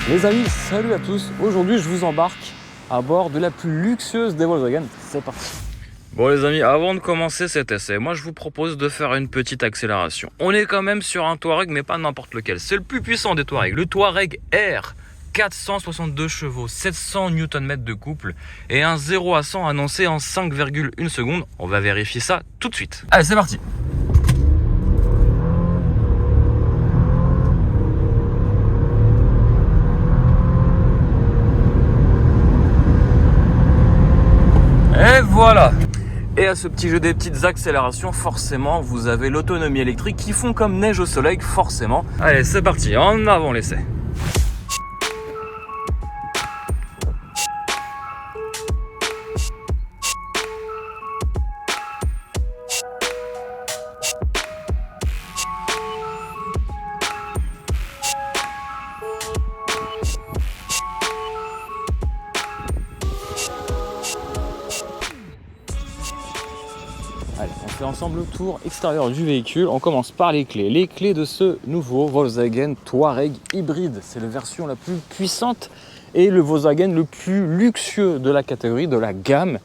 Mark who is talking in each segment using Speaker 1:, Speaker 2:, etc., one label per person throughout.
Speaker 1: Les amis, salut à tous. Aujourd'hui, je vous embarque à bord de la plus luxueuse des Volkswagen. C'est parti. Bon les amis, avant de commencer cet essai, moi je vous propose de faire une petite accélération. On est quand même sur un Touareg, mais pas n'importe lequel. C'est le plus puissant des Touaregs, le Touareg R. 462 chevaux, 700 Nm de couple et un 0 à 100 annoncé en 5,1 secondes. On va vérifier ça tout de suite. Allez, c'est parti. Et voilà. Et à ce petit jeu des petites accélérations, forcément, vous avez l'autonomie électrique qui fond comme neige au soleil, forcément. Allez, c'est parti, en avant l'essai. Allez, on fait ensemble le tour extérieur du véhicule. On commence par les clés. Les clés de ce nouveau Volkswagen Touareg hybride. C'est la version la plus puissante et le Volkswagen le plus luxueux de la catégorie, de la gamme.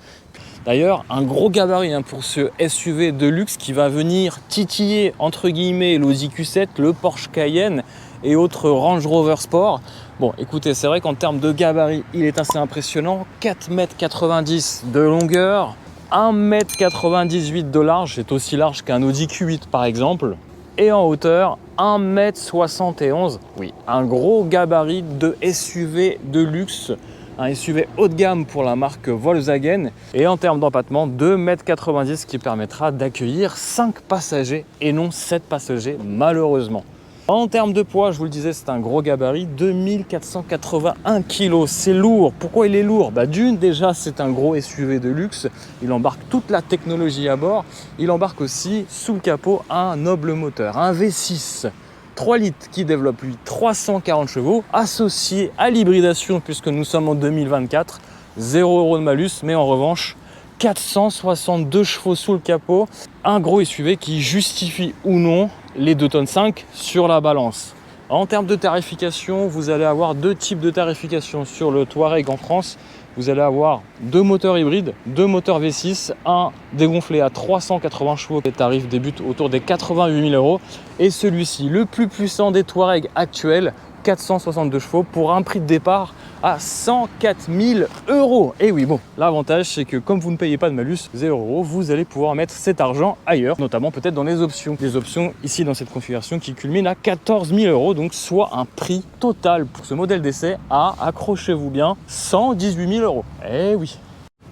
Speaker 1: D'ailleurs, un gros gabarit pour ce SUV de luxe qui va venir titiller entre guillemets l'Audi Q7, le Porsche Cayenne et autres Range Rover Sport. Bon, écoutez, c'est vrai qu'en termes de gabarit, il est assez impressionnant. 4,90 m de longueur. 1,98 m de large, c'est aussi large qu'un Audi Q8 par exemple. Et en hauteur, 1,71 m. Oui, un gros gabarit de SUV de luxe. Un SUV haut de gamme pour la marque Volkswagen. Et en termes d'empattement, 2,90 m qui permettra d'accueillir 5 passagers et non 7 passagers malheureusement. En termes de poids, je vous le disais, c'est un gros gabarit, 2481 kg, c'est lourd. Pourquoi il est lourd? D'une, déjà, c'est un gros SUV de luxe, il embarque toute la technologie à bord, il embarque aussi sous le capot un noble moteur, un V6, 3 litres qui développe lui 340 chevaux, associé à l'hybridation puisque nous sommes en 2024, 0 € de malus, mais en revanche, 462 chevaux sous le capot, un gros SUV qui justifie ou non les 2,5 tonnes sur la balance. En termes de tarification, vous allez avoir deux types de tarification sur le Touareg en France. Vous allez avoir deux moteurs hybrides, deux moteurs V6, un dégonflé à 380 chevaux. Les tarifs débutent autour des 88 000 €. Et celui-ci, le plus puissant des Touareg actuels, 462 chevaux pour un prix de départ à 104 000 €. Et oui, bon, l'avantage c'est que comme vous ne payez pas de malus, 0 €, vous allez pouvoir mettre cet argent ailleurs, notamment peut-être dans les options. Les options ici dans cette configuration qui culminent à 14 000 €, donc soit un prix total pour ce modèle d'essai à, accrochez-vous bien, 118 000 €. Eh oui.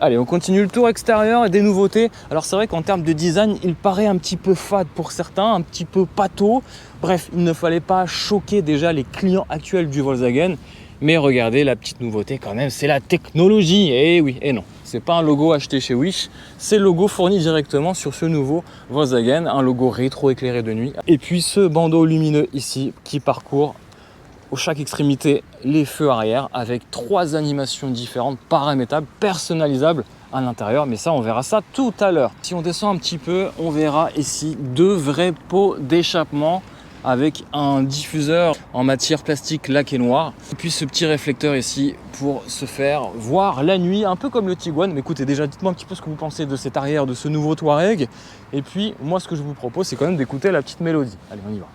Speaker 1: Allez, on continue le tour extérieur et des nouveautés. Alors c'est vrai qu'en termes de design, il paraît un petit peu fade pour certains, un petit peu pâteau. Bref, il ne fallait pas choquer déjà les clients actuels du Volkswagen. Mais regardez, la petite nouveauté quand même, c'est la technologie. Et oui, et non. C'est pas un logo acheté chez Wish, c'est le logo fourni directement sur ce nouveau Volkswagen, un logo rétro éclairé de nuit. Et puis ce bandeau lumineux ici qui parcourt à chaque extrémité les feux arrière avec 3 animations différentes, paramétrables, personnalisables à l'intérieur, mais ça on verra ça tout à l'heure. Si on descend un petit peu, on verra ici 2 vrais pots d'échappement avec un diffuseur en matière plastique laqué noir. Et puis ce petit réflecteur ici pour se faire voir la nuit, un peu comme le Tiguan. Mais écoutez, déjà dites-moi un petit peu ce que vous pensez de cet arrière, de ce nouveau Touareg. Et puis moi ce que je vous propose, c'est quand même d'écouter la petite mélodie. Allez, on y va.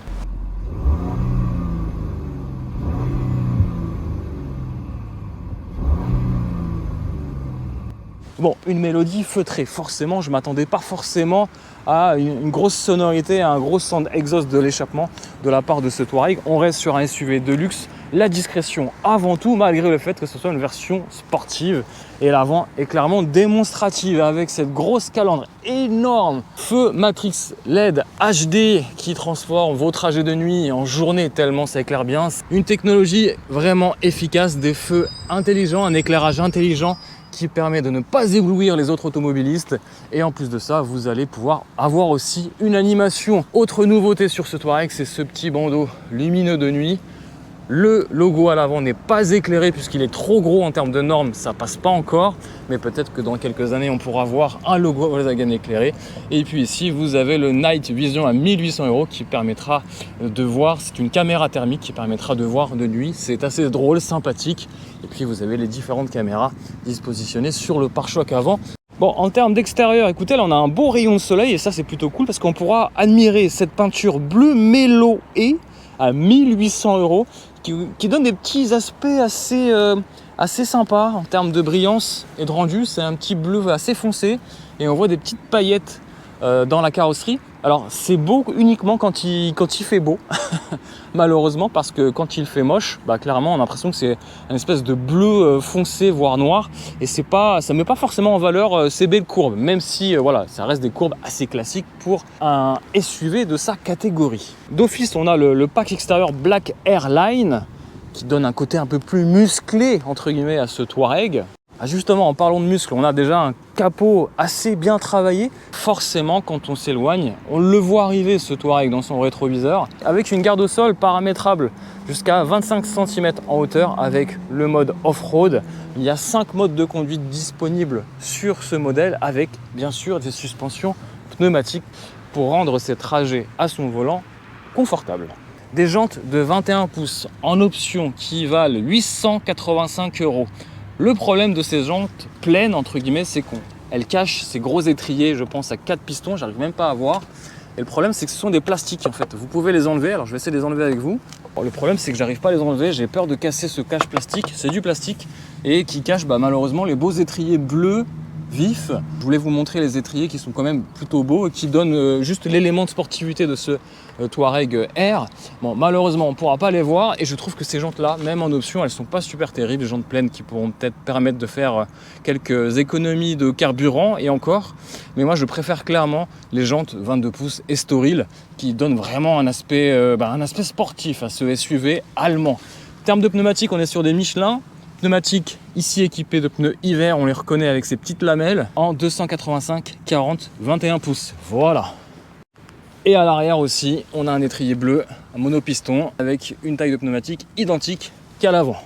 Speaker 1: Bon, une mélodie feutrée, forcément, je ne m'attendais pas forcément à une grosse sonorité, à un gros sound exhaust de l'échappement de la part de ce Touareg. On reste sur un SUV de luxe, la discrétion avant tout, malgré le fait que ce soit une version sportive. Et l'avant est clairement démonstrative avec cette grosse calandre énorme. Feu Matrix LED HD qui transforme vos trajets de nuit en journée tellement ça éclaire bien. Une technologie vraiment efficace, des feux intelligents, un éclairage intelligent qui permet de ne pas éblouir les autres automobilistes. Et en plus de ça, vous allez pouvoir avoir aussi une animation. Autre nouveauté sur ce Touareg, c'est ce petit bandeau lumineux de nuit Le logo à l'avant n'est pas éclairé puisqu'il est trop gros en termes de normes, ça passe pas encore. Mais peut-être que dans quelques années, on pourra voir un logo Volkswagen éclairé. Et puis ici, vous avez le Night Vision à 1800 € qui permettra de voir, c'est une caméra thermique qui permettra de voir de nuit. C'est assez drôle, sympathique. Et puis vous avez les différentes caméras dispositionnées sur le pare-choc avant. Bon, en termes d'extérieur, écoutez, là on a un beau rayon de soleil et ça c'est plutôt cool parce qu'on pourra admirer cette peinture bleu mélo et à 1800 € qui donne des petits aspects assez sympas en termes de brillance et de rendu. C'est un petit bleu assez foncé et on voit des petites paillettes dans la carrosserie. Alors c'est beau uniquement quand il fait beau, malheureusement, parce que quand il fait moche, bah, clairement on a l'impression que c'est une espèce de bleu foncé, voire noir, et ça ne met pas forcément en valeur ces belles courbes, même si voilà, ça reste des courbes assez classiques pour un SUV de sa catégorie. D'office, on a le pack extérieur Black Airline, qui donne un côté un peu plus musclé, entre guillemets, à ce Touareg. Ah justement, en parlant de muscles, on a déjà un capot assez bien travaillé. Forcément, quand on s'éloigne, on le voit arriver ce Touareg dans son rétroviseur, avec une garde au sol paramétrable jusqu'à 25 cm en hauteur avec le mode off-road. Il y a 5 modes de conduite disponibles sur ce modèle avec bien sûr des suspensions pneumatiques pour rendre ces trajets à son volant confortables. Des jantes de 21 pouces en option qui valent 885 €. Le problème de ces jantes pleines, entre guillemets, c'est qu'elles cachent ces gros étriers, je pense à 4 pistons, j'arrive même pas à voir. Et le problème, c'est que ce sont des plastiques en fait. Vous pouvez les enlever, alors je vais essayer de les enlever avec vous. Bon, le problème, c'est que j'arrive pas à les enlever, j'ai peur de casser ce cache plastique. C'est du plastique et qui cache malheureusement les beaux étriers bleus vifs. Je voulais vous montrer les étriers qui sont quand même plutôt beaux et qui donnent juste l'élément de sportivité de ce Touareg Air. Bon, malheureusement, on ne pourra pas les voir et je trouve que ces jantes-là, même en option, elles ne sont pas super terribles. Les jantes pleines qui pourront peut-être permettre de faire quelques économies de carburant et encore. Mais moi, je préfère clairement les jantes 22 pouces Estoril qui donnent vraiment un aspect sportif à ce SUV allemand. En termes de pneumatiques, on est sur des Michelin. Pneumatiques ici équipés de pneus hiver, on les reconnaît avec ces petites lamelles en 285 40 21 pouces. Voilà. Et à l'arrière aussi, on a un étrier bleu, un monopiston avec une taille de pneumatique identique qu'à l'avant.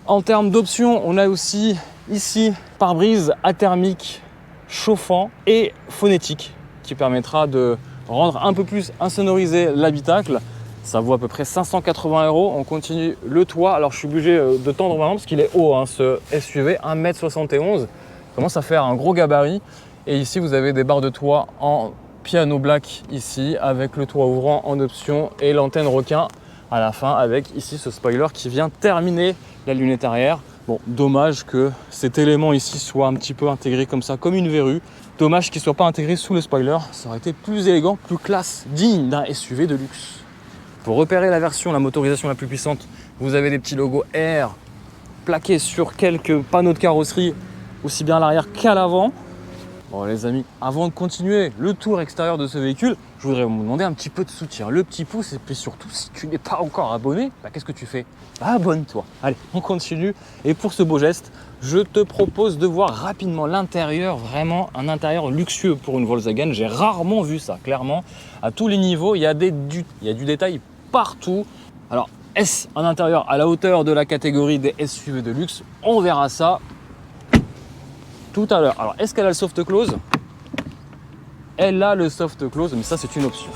Speaker 1: En termes d'options, on a aussi ici pare-brise athermique, chauffant et phonétique qui permettra de rendre un peu plus insonorisé l'habitacle. Ça vaut à peu près 580 €. On continue le toit. Alors je suis obligé de tendre maintenant parce qu'il est haut, hein, ce SUV, 1,71 m. Commence à faire un gros gabarit. Et ici, vous avez des barres de toit en piano black ici, avec le toit ouvrant en option et l'antenne requin à la fin, avec ici ce spoiler qui vient terminer la lunette arrière. Bon, dommage que cet élément ici soit un petit peu intégré comme ça, comme une verrue. Dommage qu'il ne soit pas intégré sous le spoiler. Ça aurait été plus élégant, plus classe, digne d'un SUV de luxe. Pour repérer la version, la motorisation la plus puissante, vous avez des petits logos Air plaqués sur quelques panneaux de carrosserie, aussi bien à l'arrière qu'à l'avant. Bon les amis, avant de continuer le tour extérieur de ce véhicule, je voudrais vous demander un petit peu de soutien, le petit pouce, et puis surtout si tu n'es pas encore abonné, qu'est-ce que tu fais? Abonne-toi. Allez, on continue. Et pour ce beau geste, je te propose de voir rapidement l'intérieur, vraiment un intérieur luxueux pour une Volkswagen. J'ai rarement vu ça, clairement. À tous les niveaux, il y a du détail partout. Alors, est-ce un intérieur à la hauteur de la catégorie des SUV de luxe? On verra ça tout à l'heure. Alors, est-ce qu'elle a le soft close? Elle a le soft close, mais ça, c'est une option.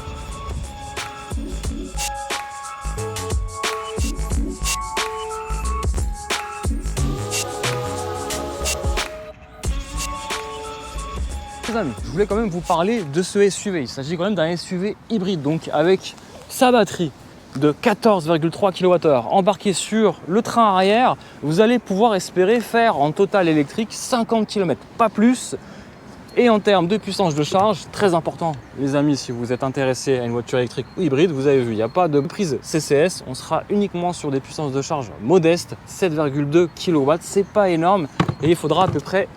Speaker 1: Les amis, je voulais quand même vous parler de ce SUV. Il s'agit quand même d'un SUV hybride, donc avec sa batterie de 14,3 kWh embarquée sur le train arrière, vous allez pouvoir espérer faire en total électrique 50 km, pas plus. Et en termes de puissance de charge, très important les amis, si vous êtes intéressé à une voiture électrique ou hybride, vous avez vu, il n'y a pas de prise CCS, on sera uniquement sur des puissances de charge modestes, 7,2 kW, c'est pas énorme et il faudra à peu près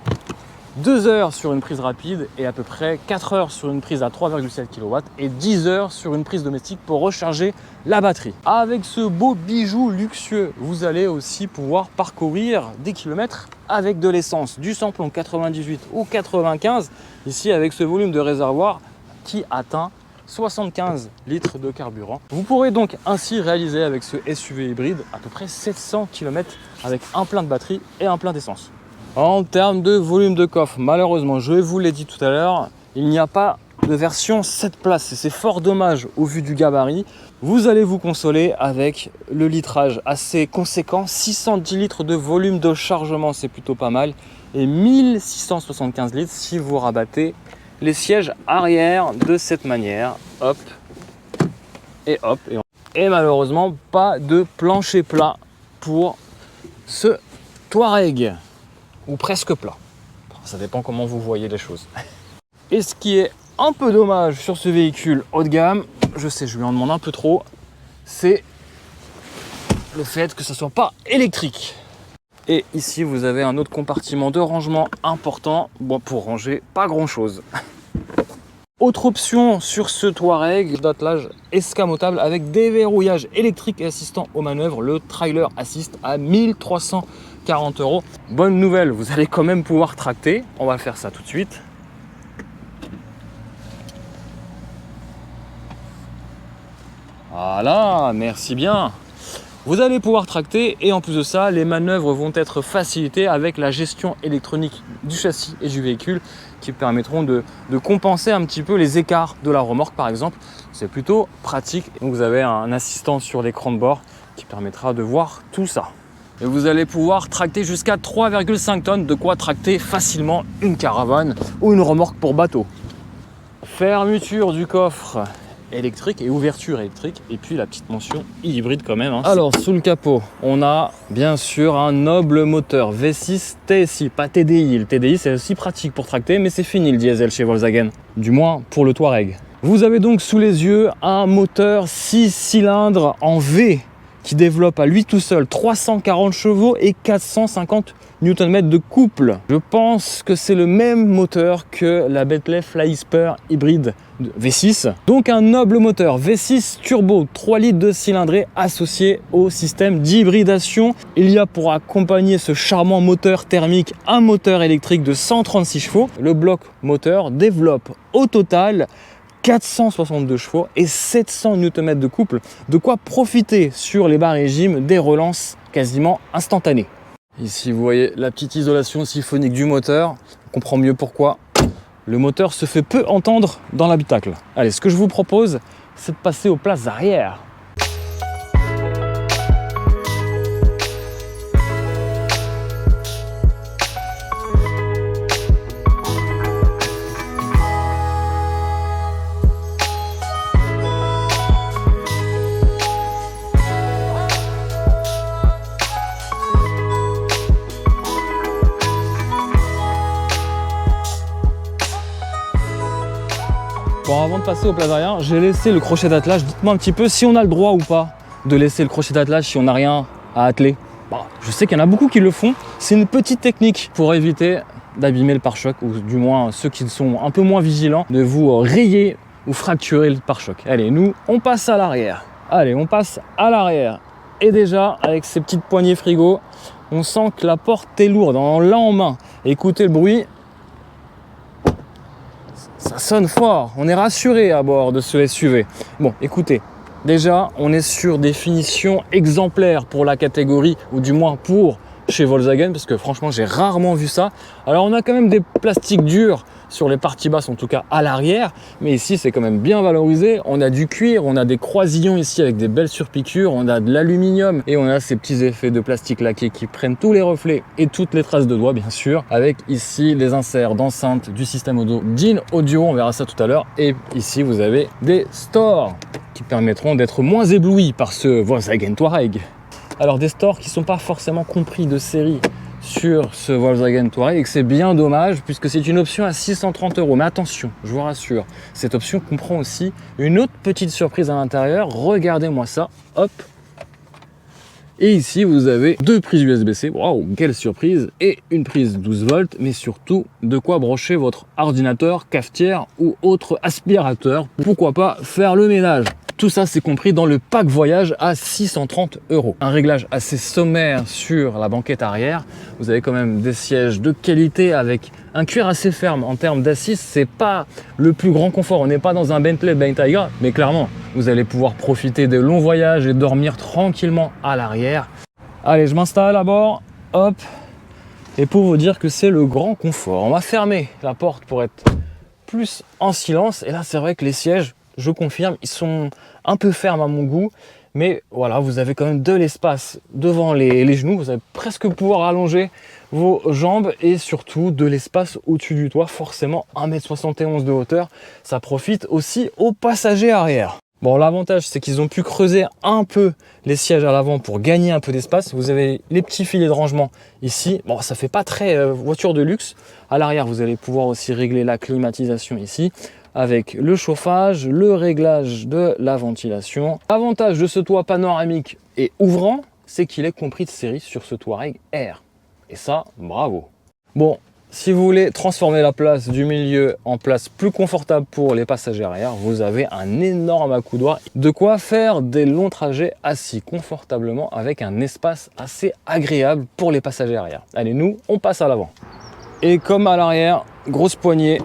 Speaker 1: 2 heures sur une prise rapide et à peu près 4 heures sur une prise à 3,7 kW et 10 heures sur une prise domestique pour recharger la batterie. Avec ce beau bijou luxueux, vous allez aussi pouvoir parcourir des kilomètres avec de l'essence, du samplon 98 ou 95, ici avec ce volume de réservoir qui atteint 75 litres de carburant. Vous pourrez donc ainsi réaliser avec ce SUV hybride à peu près 700 km avec un plein de batterie et un plein d'essence. En termes de volume de coffre, malheureusement, je vous l'ai dit tout à l'heure, il n'y a pas de version 7 places et c'est fort dommage au vu du gabarit. Vous allez vous consoler avec le litrage assez conséquent, 610 litres de volume de chargement, c'est plutôt pas mal, et 1675 litres si vous rabattez les sièges arrière de cette manière, hop, et hop, et malheureusement pas de plancher plat pour ce Touareg, ou presque plat, ça dépend comment vous voyez les choses. Et ce qui est un peu dommage sur ce véhicule haut de gamme, je sais, je lui en demande un peu trop, c'est le fait que ce ne soit pas électrique. Et ici, vous avez un autre compartiment de rangement important, bon, pour ranger pas grand chose. Autre option sur ce Touareg d'attelage escamotable avec déverrouillage électrique et assistant aux manœuvres, le Trailer Assist à 1340 €. Bonne nouvelle, vous allez quand même pouvoir tracter, on va faire ça tout de suite. Voilà, merci bien. Vous allez pouvoir tracter et en plus de ça, les manœuvres vont être facilitées avec la gestion électronique du châssis et du véhicule qui permettront de compenser un petit peu les écarts de la remorque par exemple. C'est plutôt pratique. Donc vous avez un assistant sur l'écran de bord qui permettra de voir tout ça. Et vous allez pouvoir tracter jusqu'à 3,5 tonnes, de quoi tracter facilement une caravane ou une remorque pour bateau. Fermeture du coffre électrique et ouverture électrique, et puis la petite mention hybride quand même. Alors sous le capot, on a bien sûr un noble moteur V6 TSI, pas TDI. Le TDI c'est aussi pratique pour tracter, mais c'est fini le diesel chez Volkswagen, du moins pour le Touareg. Vous avez donc sous les yeux un moteur 6 cylindres en V qui développe à lui tout seul 340 chevaux et 450 Nm de couple. Je pense que c'est le même moteur que la Bentley Flyspur hybride V6. Donc un noble moteur V6 turbo 3 litres de cylindrée associé au système d'hybridation. Il y a pour accompagner ce charmant moteur thermique un moteur électrique de 136 chevaux. Le bloc moteur développe au total 462 chevaux et 700 Nm de couple, de quoi profiter sur les bas régimes des relances quasiment instantanées. Ici vous voyez la petite isolation symphonique du moteur, on comprend mieux pourquoi le moteur se fait peu entendre dans l'habitacle. Allez, ce que je vous propose, c'est de passer aux places arrière. Bon, avant de passer aux places arrière, j'ai laissé le crochet d'attelage. Dites-moi un petit peu si on a le droit ou pas de laisser le crochet d'attelage si on n'a rien à atteler. Bon, je sais qu'il y en a beaucoup qui le font. C'est une petite technique pour éviter d'abîmer le pare-choc, ou du moins ceux qui sont un peu moins vigilants, de vous rayer ou fracturer le pare-choc. Allez, nous, on passe à l'arrière. Allez, on passe à l'arrière. Et déjà, avec ces petites poignées frigo, on sent que la porte est lourde. On l'a en main. Écoutez le bruit. Ça sonne fort, on est rassuré à bord de ce SUV. Bon, écoutez, déjà, on est sur des finitions exemplaires pour la catégorie, ou du moins pour chez Volkswagen, parce que franchement, j'ai rarement vu ça. Alors, on a quand même des plastiques durs sur les parties basses, en tout cas à l'arrière, mais ici, c'est quand même bien valorisé. On a du cuir, on a des croisillons ici avec des belles surpiqûres, on a de l'aluminium et on a ces petits effets de plastique laqué qui prennent tous les reflets et toutes les traces de doigts, bien sûr, avec ici les inserts d'enceinte du système audio DIN Audio, on verra ça tout à l'heure. Et ici, vous avez des stores qui permettront d'être moins éblouis par ce Volkswagen Touareg. Alors des stores qui ne sont pas forcément compris de série sur ce Volkswagen Touareg, et que c'est bien dommage puisque c'est une option à 630 €. Mais attention, je vous rassure, cette option comprend aussi une autre petite surprise à l'intérieur. Regardez-moi ça, hop. Et ici, vous avez deux prises USB-C, waouh, quelle surprise, et une prise 12 volts, mais surtout de quoi brancher votre ordinateur, cafetière ou autre aspirateur. Pourquoi pas faire le ménage. Tout ça, c'est compris dans le pack voyage à 630 €. Un réglage assez sommaire sur la banquette arrière. Vous avez quand même des sièges de qualité avec un cuir assez ferme en termes d'assises. C'est pas le plus grand confort. On n'est pas dans un Bentley Bentayga, mais clairement, vous allez pouvoir profiter des longs voyages et dormir tranquillement à l'arrière. Allez, je m'installe à bord. Hop. Et pour vous dire que c'est le grand confort. On va fermer la porte pour être plus en silence. Et là, c'est vrai que les sièges, je confirme, ils sont un peu fermes à mon goût, mais voilà, vous avez quand même de l'espace devant les genoux, vous allez presque pouvoir allonger vos jambes et surtout de l'espace au-dessus du toit, forcément 1,71 m de hauteur, ça profite aussi aux passagers arrière. Bon, l'avantage, c'est qu'ils ont pu creuser un peu les sièges à l'avant pour gagner un peu d'espace. Vous avez les petits filets de rangement ici. Bon, ça fait pas très voiture de luxe. À l'arrière, vous allez pouvoir aussi régler la climatisation ici, avec le chauffage, le réglage de la ventilation. L'avantage de ce toit panoramique et ouvrant, c'est qu'il est compris de série sur ce Touareg R. Et ça, bravo. Bon, si vous voulez transformer la place du milieu en place plus confortable pour les passagers arrière, vous avez un énorme accoudoir. De quoi faire des longs trajets assis confortablement avec un espace assez agréable pour les passagers arrière. Allez, nous, on passe à l'avant. Et comme à l'arrière, grosse poignée,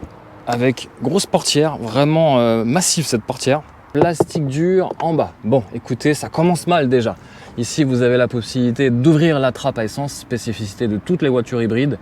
Speaker 1: avec grosse portière, vraiment massive cette portière. Plastique dur en bas. Bon, écoutez, ça commence mal déjà. Ici, vous avez la possibilité d'ouvrir la trappe à essence, spécificité de toutes les voitures hybrides.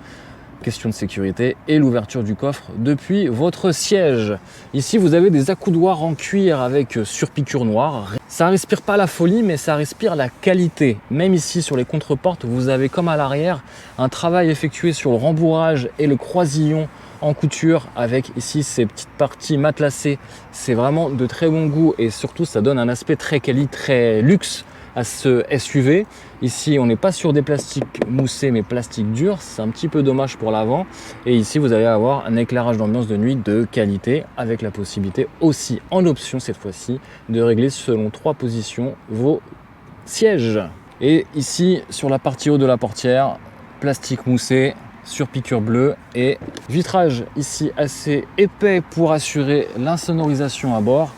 Speaker 1: Question de sécurité et l'ouverture du coffre depuis votre siège. Ici, vous avez des accoudoirs en cuir avec surpiqûre noire. Ça respire pas la folie, mais ça respire la qualité. Même ici, sur les contreportes, vous avez comme à l'arrière un travail effectué sur le rembourrage et le croisillon en couture avec ici ces petites parties matelassées. C'est vraiment de très bon goût et surtout ça donne un aspect très quali, très luxe à ce SUV. Ici on n'est pas sur des plastiques moussés mais plastiques durs, c'est un petit peu dommage pour l'avant. Et ici vous allez avoir un éclairage d'ambiance de nuit de qualité avec la possibilité aussi en option cette fois-ci de régler selon 3 positions vos sièges. Et ici sur la partie haut de la portière, plastique moussé sur piqûre bleue et vitrage ici assez épais pour assurer l'insonorisation à bord.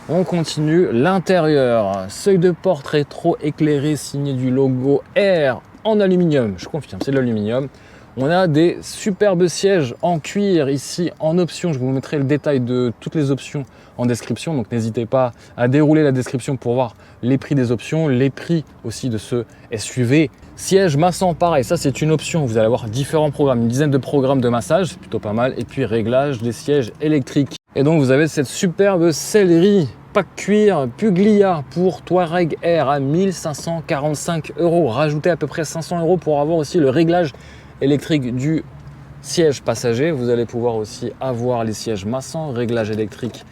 Speaker 1: On continue l'intérieur, seuil de porte rétro éclairé signé du logo R en aluminium, je confirme c'est de l'aluminium. On a des superbes sièges en cuir ici en option, je vous mettrai le détail de toutes les options en description, donc n'hésitez pas à dérouler la description pour voir les prix des options, les prix aussi de ce SUV. Siège massant, pareil, ça c'est une option, vous allez avoir différents programmes, une dizaine de programmes de massage, c'est plutôt pas mal, et puis réglage des sièges électriques. Et donc vous avez cette superbe sellerie pack cuir Puglia pour Touareg R à 1545 €, rajoutez à peu près 500 € pour avoir aussi le réglage électrique du siège passager. Vous allez pouvoir aussi avoir les sièges massants, réglage électrique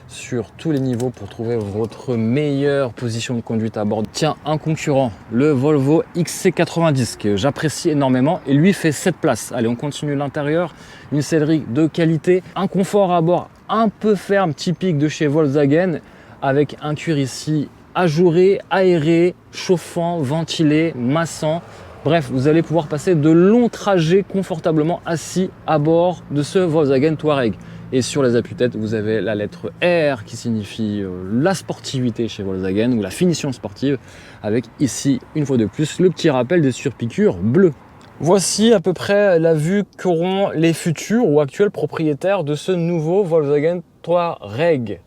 Speaker 1: sur tous les niveaux pour trouver votre meilleure position de conduite à bord. Tiens, un concurrent, le Volvo XC90 que j'apprécie énormément et lui fait 7 places. Allez, on continue l'intérieur, une sellerie de qualité, un confort à bord un peu ferme typique de chez Volkswagen avec un cuir ici ajouré, aéré, chauffant, ventilé, massant. Bref, vous allez pouvoir passer de longs trajets confortablement assis à bord de ce Volkswagen Touareg. Et sur les appuis-têtes, vous avez la lettre R qui signifie la sportivité chez Volkswagen ou la finition sportive, avec ici, une fois de plus, le petit rappel des surpiqûres bleues. Voici à peu près la vue qu'auront les futurs ou actuels propriétaires de ce nouveau Volkswagen Touareg.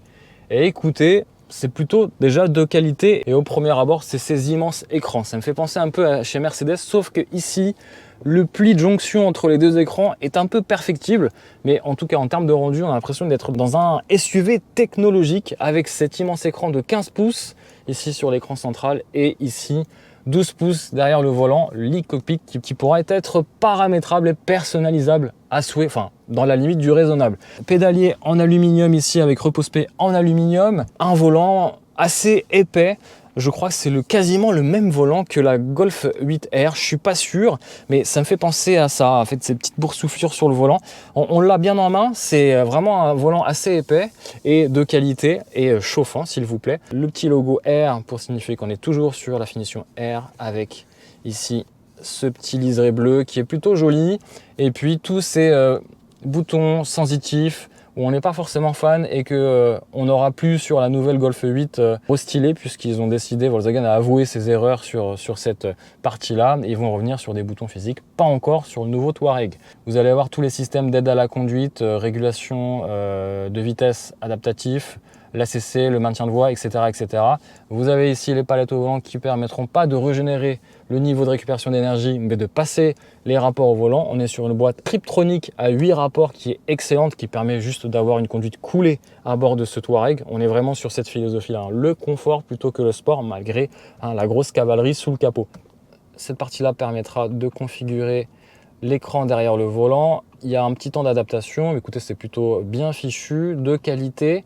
Speaker 1: Et écoutez, c'est plutôt déjà de qualité et au premier abord, c'est ces immenses écrans. Ça me fait penser un peu à chez Mercedes, sauf que ici, le pli de jonction entre les deux écrans est un peu perfectible, mais en tout cas en termes de rendu, on a l'impression d'être dans un SUV technologique avec cet immense écran de 15 pouces ici sur l'écran central et ici 12 pouces derrière le volant, l'e-cockpit qui pourra être paramétrable et personnalisable à souhait, enfin dans la limite du raisonnable. Pédalier en aluminium ici avec repose-pied en aluminium, un volant assez épais. Je crois que c'est quasiment le même volant que la Golf 8R, je suis pas sûr, mais ça me fait penser à ça, en fait, ces petites boursouflures sur le volant. On l'a bien en main, c'est vraiment un volant assez épais et de qualité et chauffant, s'il vous plaît. Le petit logo R pour signifier qu'on est toujours sur la finition R avec ici ce petit liseré bleu qui est plutôt joli et puis tous ces boutons sensitifs où on n'est pas forcément fan et que on n'aura plus sur la nouvelle Golf 8 restylée, puisqu'ils ont décidé, Volkswagen a avoué ses erreurs sur cette partie-là, et ils vont revenir sur des boutons physiques, pas encore sur le nouveau Touareg. Vous allez avoir tous les systèmes d'aide à la conduite, régulation de vitesse adaptatif, l'ACC, le maintien de voie, etc., etc. Vous avez ici les palettes au volant qui permettront pas de régénérer le niveau de récupération d'énergie, mais de passer les rapports au volant. On est sur une boîte Triptronic à 8 rapports qui est excellente, qui permet juste d'avoir une conduite coolée à bord de ce Touareg. On est vraiment sur cette philosophie-là, le confort plutôt que le sport, malgré la grosse cavalerie sous le capot. Cette partie-là permettra de configurer l'écran derrière le volant. Il y a un petit temps d'adaptation, écoutez, c'est plutôt bien fichu, de qualité.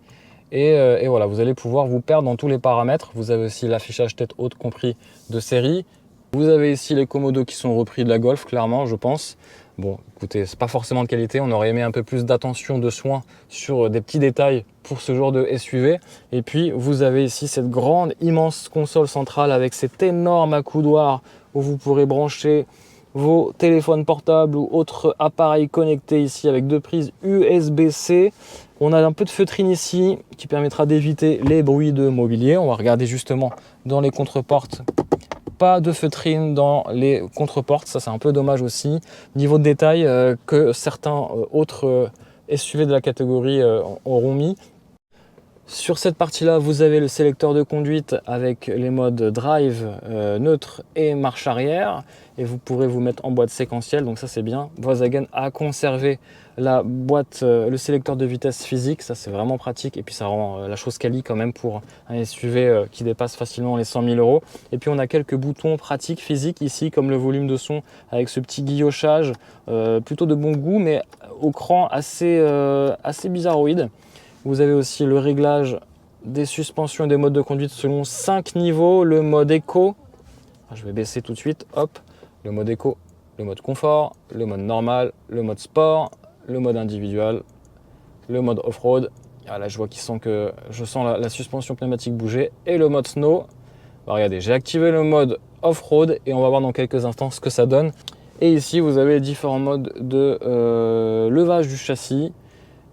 Speaker 1: Et voilà, vous allez pouvoir vous perdre dans tous les paramètres. Vous avez aussi l'affichage tête haute compris de série. Vous avez ici les commodos qui sont repris de la Golf, clairement, je pense. Bon, écoutez, c'est pas forcément de qualité. On aurait aimé un peu plus d'attention, de soin sur des petits détails pour ce genre de SUV. Et puis, vous avez ici cette grande, immense console centrale avec cet énorme accoudoir où vous pourrez brancher vos téléphones portables ou autres appareils connectés ici avec deux prises USB-C. On a un peu de feutrine ici qui permettra d'éviter les bruits de mobilier. On va regarder justement dans les contreportes. Pas de feutrine dans les contreportes, ça c'est un peu dommage aussi. Niveau de détail que certains autres SUV de la catégorie auront mis. Sur cette partie-là, vous avez le sélecteur de conduite avec les modes drive, neutre et marche arrière. Et vous pourrez vous mettre en boîte séquentielle, donc ça c'est bien. Volkswagen a conservé la boîte, le sélecteur de vitesse physique, ça c'est vraiment pratique. Et puis ça rend la chose quali quand même pour un SUV qui dépasse facilement les 100 000 €. Et puis on a quelques boutons pratiques physiques ici, comme le volume de son avec ce petit guillochage, plutôt de bon goût, mais au cran assez bizarroïde. Vous avez aussi le réglage des suspensions et des modes de conduite selon 5 niveaux. Le mode éco, je vais baisser tout de suite, hop, le mode éco, le mode confort, le mode normal, le mode sport, le mode individuel, le mode off-road. Là, je vois que je sens la suspension pneumatique bouger, et le mode snow. Regardez, j'ai activé le mode off-road et on va voir dans quelques instants ce que ça donne. Et ici, vous avez différents modes de levage du châssis.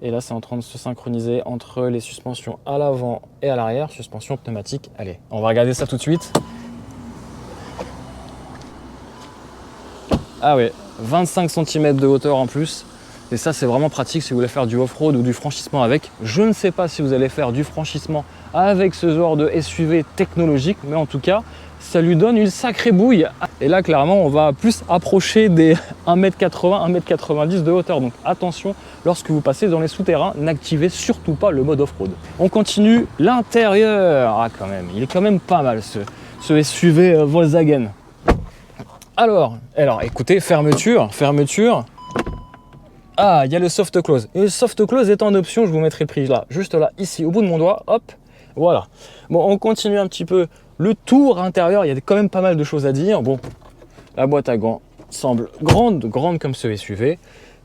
Speaker 1: Et là, c'est en train de se synchroniser entre les suspensions à l'avant et à l'arrière, suspension pneumatique. Allez, on va regarder ça tout de suite. Ah ouais, 25 cm de hauteur en plus. Et ça, c'est vraiment pratique si vous voulez faire du off-road ou du franchissement avec. Je ne sais pas si vous allez faire du franchissement avec ce genre de SUV technologique, mais en tout cas, ça lui donne une sacrée bouille. Et là, clairement, on va plus approcher des 1,80 m, 1,90 m de hauteur. Donc attention, lorsque vous passez dans les souterrains, n'activez surtout pas le mode off-road. On continue l'intérieur. Ah, quand même, il est quand même pas mal ce SUV Volkswagen. Alors, écoutez, fermeture. Ah, il y a le soft close. Et le soft close est en option, je vous mettrai le prix là, juste là, ici, au bout de mon doigt, hop, voilà. Bon, on continue un petit peu le tour intérieur, il y a quand même pas mal de choses à dire. Bon, la boîte à gants semble grande comme ce SUV.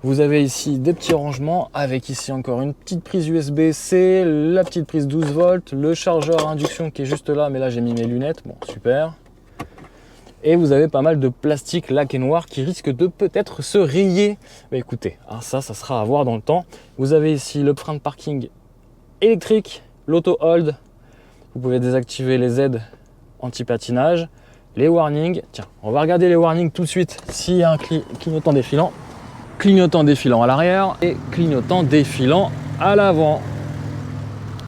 Speaker 1: Vous avez ici des petits rangements avec ici encore une petite prise USB-C, la petite prise 12 volts, le chargeur à induction qui est juste là, mais là j'ai mis mes lunettes, bon, super. Et vous avez pas mal de plastique laqué noir qui risque de peut-être se rayer. Mais écoutez, ça sera à voir dans le temps. Vous avez ici le frein de parking électrique, l'auto-hold. Vous pouvez désactiver les aides anti-patinage, les warnings. Tiens, on va regarder les warnings tout de suite s'il y a un clignotant défilant. Clignotant défilant à l'arrière et clignotant défilant à l'avant.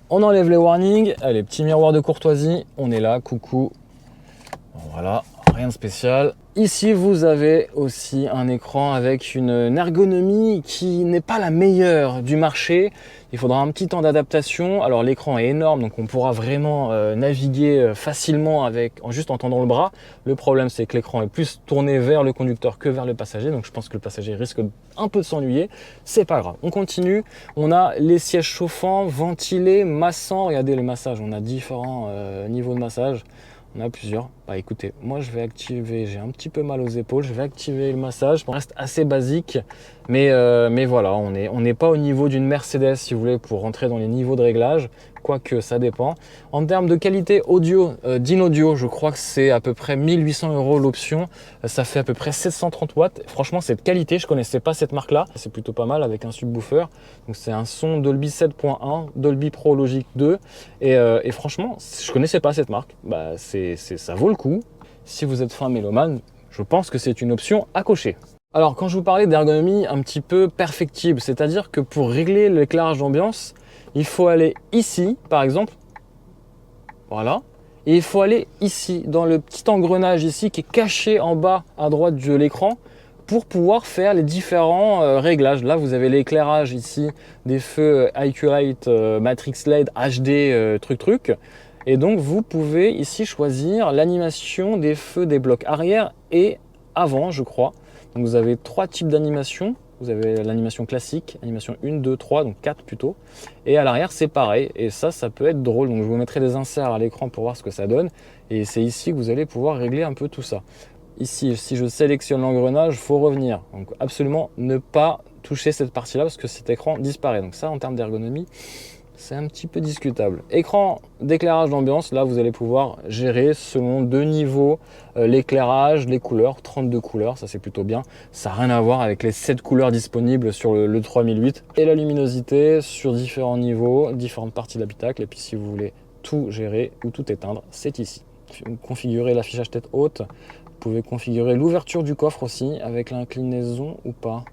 Speaker 1: On enlève les warnings. Allez, petit miroir de courtoisie. On est là, coucou. Voilà. Rien de spécial. Ici, vous avez aussi un écran avec une ergonomie qui n'est pas la meilleure du marché. Il faudra un petit temps d'adaptation. Alors, l'écran est énorme, donc on pourra vraiment naviguer facilement juste en tendant le bras. Le problème, c'est que l'écran est plus tourné vers le conducteur que vers le passager. Donc, je pense que le passager risque un peu de s'ennuyer. C'est pas grave. On continue. On a les sièges chauffants, ventilés, massants. Regardez le massage. On a différents niveaux de massage. On a plusieurs. Bah écoutez, moi je vais activer, j'ai un petit peu mal aux épaules, je vais activer le massage. Ça reste assez basique, mais voilà, on n'est pas au niveau d'une Mercedes si vous voulez pour rentrer dans les niveaux de réglage, quoique ça dépend. En termes de qualité audio, d'in-audio, je crois que c'est à peu près 1800 € l'option, ça fait à peu près 730 watts. Franchement, cette qualité, je connaissais pas cette marque-là, c'est plutôt pas mal avec un subwoofer. Donc c'est un son Dolby 7.1, Dolby Pro Logic 2, et franchement, je connaissais pas cette marque. Bah ça vaut le coup. Si vous êtes fan mélomane, je pense que c'est une option à cocher. Alors quand je vous parlais d'ergonomie un petit peu perfectible, c'est-à-dire que pour régler l'éclairage d'ambiance, il faut aller ici par exemple, voilà, et il faut aller ici dans le petit engrenage ici qui est caché en bas à droite de l'écran pour pouvoir faire les différents réglages. Là vous avez l'éclairage ici des feux IQ Light, Matrix LED, HD, truc. Et donc vous pouvez ici choisir l'animation des feux des blocs arrière et avant, je crois. Donc vous avez 3 types d'animation. Vous avez l'animation classique, animation 1, 2, 3, donc 4 plutôt. Et à l'arrière c'est pareil, et ça peut être drôle. Donc je vous mettrai des inserts à l'écran pour voir ce que ça donne. Et c'est ici que vous allez pouvoir régler un peu tout ça. Ici, si je sélectionne l'engrenage, il faut revenir. Donc absolument ne pas toucher cette partie-là parce que cet écran disparaît. Donc ça, en termes d'ergonomie, c'est un petit peu discutable. Écran d'éclairage d'ambiance, là vous allez pouvoir gérer selon 2 niveaux l'éclairage, les couleurs, 32 couleurs, ça c'est plutôt bien. Ça n'a rien à voir avec les 7 couleurs disponibles sur le 3008. Et la luminosité sur différents niveaux, différentes parties de l'habitacle. Et puis si vous voulez tout gérer ou tout éteindre, c'est ici. Configurer l'affichage tête haute. Vous pouvez configurer l'ouverture du coffre aussi avec l'inclinaison ou pas.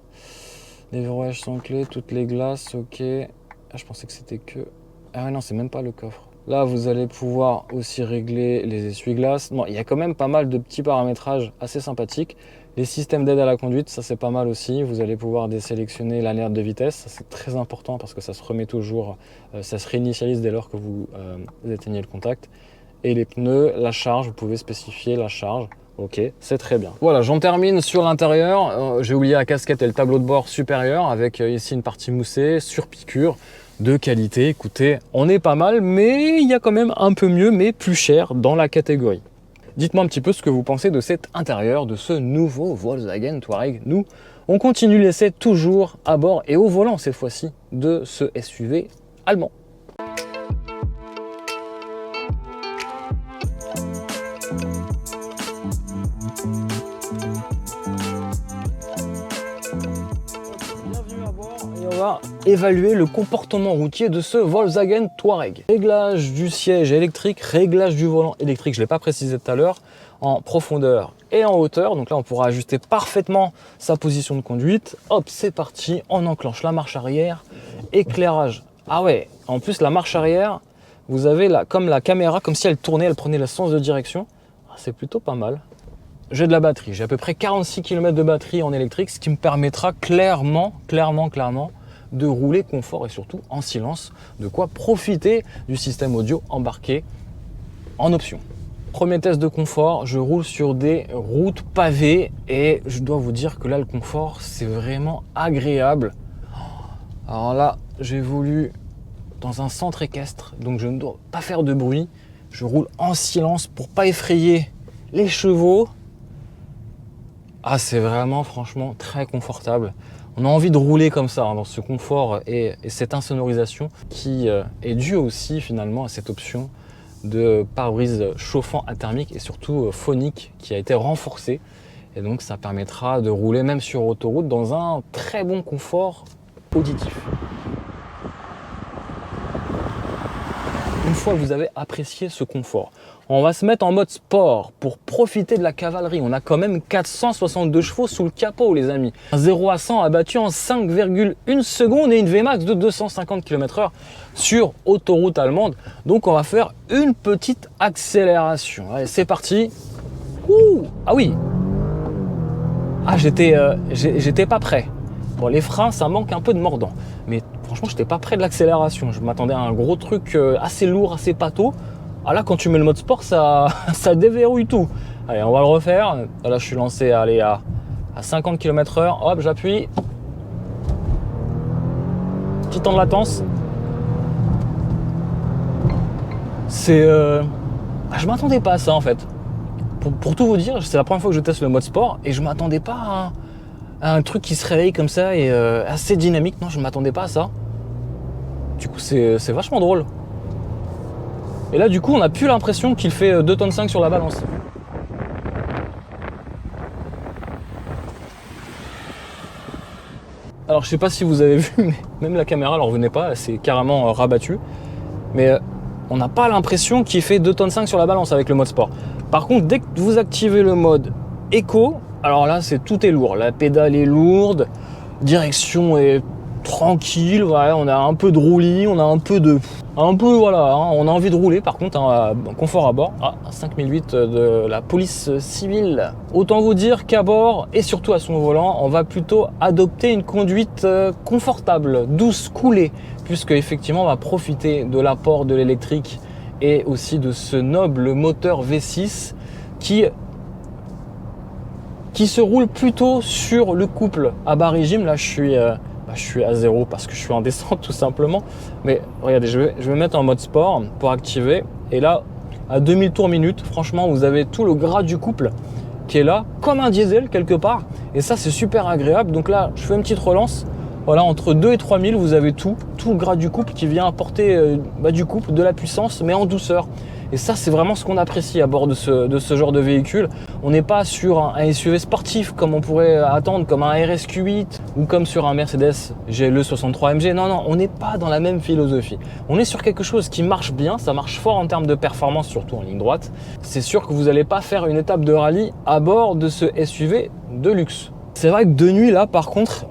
Speaker 1: Les verrouillages sans clé, toutes les glaces, ok. Ah, je pensais que c'était que... Ah non, c'est même pas le coffre. Là, vous allez pouvoir aussi régler les essuie-glaces. Non, il y a quand même pas mal de petits paramétrages assez sympathiques. Les systèmes d'aide à la conduite, ça c'est pas mal aussi. Vous allez pouvoir désélectionner l'alerte de vitesse. Ça c'est très important parce que ça se remet toujours, ça se réinitialise dès lors que vous éteignez le contact. Et les pneus, la charge, vous pouvez spécifier la charge. Ok, c'est très bien. Voilà, j'en termine sur l'intérieur. J'ai oublié la casquette et le tableau de bord supérieur avec ici une partie moussée sur piqûre de qualité. Écoutez, on est pas mal, mais il y a quand même un peu mieux, mais plus cher dans la catégorie. Dites-moi un petit peu ce que vous pensez de cet intérieur, de ce nouveau Volkswagen Touareg. Nous, on continue l'essai toujours à bord et au volant cette fois-ci de ce SUV allemand. On va évaluer le comportement routier de ce Volkswagen Touareg. Réglage du siège électrique, réglage du volant électrique, je ne l'ai pas précisé tout à l'heure, en profondeur et en hauteur. Donc là, on pourra ajuster parfaitement sa position de conduite. Hop, c'est parti, on enclenche la marche arrière, éclairage. Ah ouais, en plus la marche arrière, vous avez là, comme la caméra, comme si elle tournait, elle prenait le sens de direction. Ah, c'est plutôt pas mal. J'ai de la batterie, j'ai à peu près 46 km de batterie en électrique, ce qui me permettra clairement de rouler confort et surtout en silence, de quoi profiter du système audio embarqué en option. Premier test de confort, je roule sur des routes pavées et je dois vous dire que là le confort c'est vraiment agréable. Alors là j'évolue dans un centre équestre, donc je ne dois pas faire de bruit, je roule en silence pour pas effrayer les chevaux. Ah, c'est vraiment franchement très confortable. On a envie de rouler comme ça, dans ce confort et cette insonorisation qui est due aussi finalement à cette option de pare-brise chauffant athermique et surtout phonique qui a été renforcée. Et donc ça permettra de rouler même sur autoroute dans un très bon confort auditif. Une fois que vous avez apprécié ce confort, on va se mettre en mode sport pour profiter de la cavalerie. On a quand même 462 chevaux sous le capot, les amis. Un 0 à 100 abattu en 5,1 secondes et une Vmax de 250 km/h sur autoroute allemande. Donc on va faire une petite accélération. Allez, c'est parti. Ouh, ah oui. Ah, j'étais pas prêt. Bon, les freins, ça manque un peu de mordant. Mais franchement, j'étais pas prêt de l'accélération. Je m'attendais à un gros truc assez lourd, assez pâteau. Ah là, quand tu mets le mode sport, ça déverrouille tout. Allez, on va le refaire. Là, je suis lancé à 50 km/h. Hop, j'appuie. Petit temps de latence. C'est... Je m'attendais pas à ça, en fait. pour tout vous dire, c'est la première fois que je teste le mode sport et je m'attendais pas à un truc qui se réveille comme ça et assez dynamique. Non, je ne m'attendais pas à ça. Du coup, c'est vachement drôle. Et là, du coup, on n'a plus l'impression qu'il fait 2,5 tonnes sur la balance. Alors, je sais pas si vous avez vu, mais même la caméra, elle en revenait pas, elle s'est carrément rabattue. Mais on n'a pas l'impression qu'il fait 2,5 tonnes sur la balance avec le mode sport. Par contre, dès que vous activez le mode éco, alors là, tout est lourd. La pédale est lourde, direction est tranquille, voilà, on a un peu de roulis, on a voilà, hein, on a envie de rouler. Par contre, confort à bord, 5008 de la police civile. Autant vous dire qu'à bord et surtout à son volant, on va plutôt adopter une conduite confortable, douce, coolée, puisque effectivement on va profiter de l'apport de l'électrique et aussi de ce noble moteur V6 qui se roule plutôt sur le couple à bas régime. Là, je suis à 0 parce que je suis en descente tout simplement. Mais regardez, je vais mettre en mode sport pour activer. Et là, à 2000 tours minute, franchement, vous avez tout le gras du couple qui est là, comme un diesel quelque part. Et ça, c'est super agréable. Donc là, je fais une petite relance. Voilà, entre 2 et 3000, vous avez tout le gras du couple qui vient apporter du couple, de la puissance, mais en douceur. Et ça, c'est vraiment ce qu'on apprécie à bord de ce genre de véhicule. On n'est pas sur un SUV sportif comme on pourrait attendre, comme un RSQ8 ou comme sur un Mercedes GLE 63 AMG. Non, on n'est pas dans la même philosophie. On est sur quelque chose qui marche bien, ça marche fort en termes de performance, surtout en ligne droite. C'est sûr que vous n'allez pas faire une étape de rallye à bord de ce SUV de luxe. C'est vrai que de nuit, là, par contre,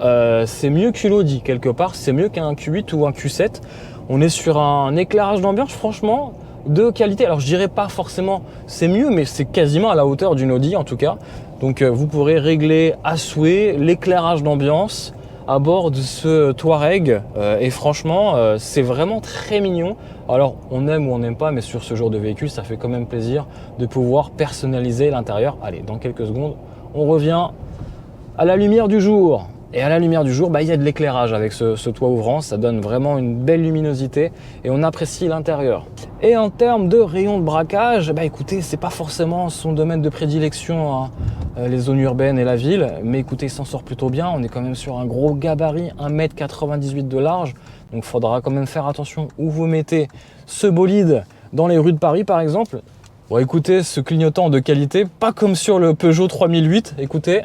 Speaker 1: c'est mieux qu'une Audi, quelque part. C'est mieux qu'un Q8 ou un Q7. On est sur un éclairage d'ambiance, franchement, de qualité. Alors, je dirais pas forcément c'est mieux, mais c'est quasiment à la hauteur d'une Audi, en tout cas. Donc, vous pourrez régler à souhait l'éclairage d'ambiance à bord de ce Touareg. Et franchement, c'est vraiment très mignon. Alors, on aime ou on n'aime pas, mais sur ce genre de véhicule, ça fait quand même plaisir de pouvoir personnaliser l'intérieur. Allez, dans quelques secondes, on revient à la lumière du jour. Et à la lumière du jour, il y a de l'éclairage avec ce toit ouvrant, ça donne vraiment une belle luminosité et on apprécie l'intérieur. Et en termes de rayon de braquage, écoutez, c'est pas forcément son domaine de prédilection, hein, les zones urbaines et la ville, mais écoutez, il s'en sort plutôt bien. On est quand même sur un gros gabarit, 1,98 m de large, donc il faudra quand même faire attention où vous mettez ce bolide dans les rues de Paris par exemple. Bon, écoutez, ce clignotant de qualité, pas comme sur le Peugeot 3008, écoutez.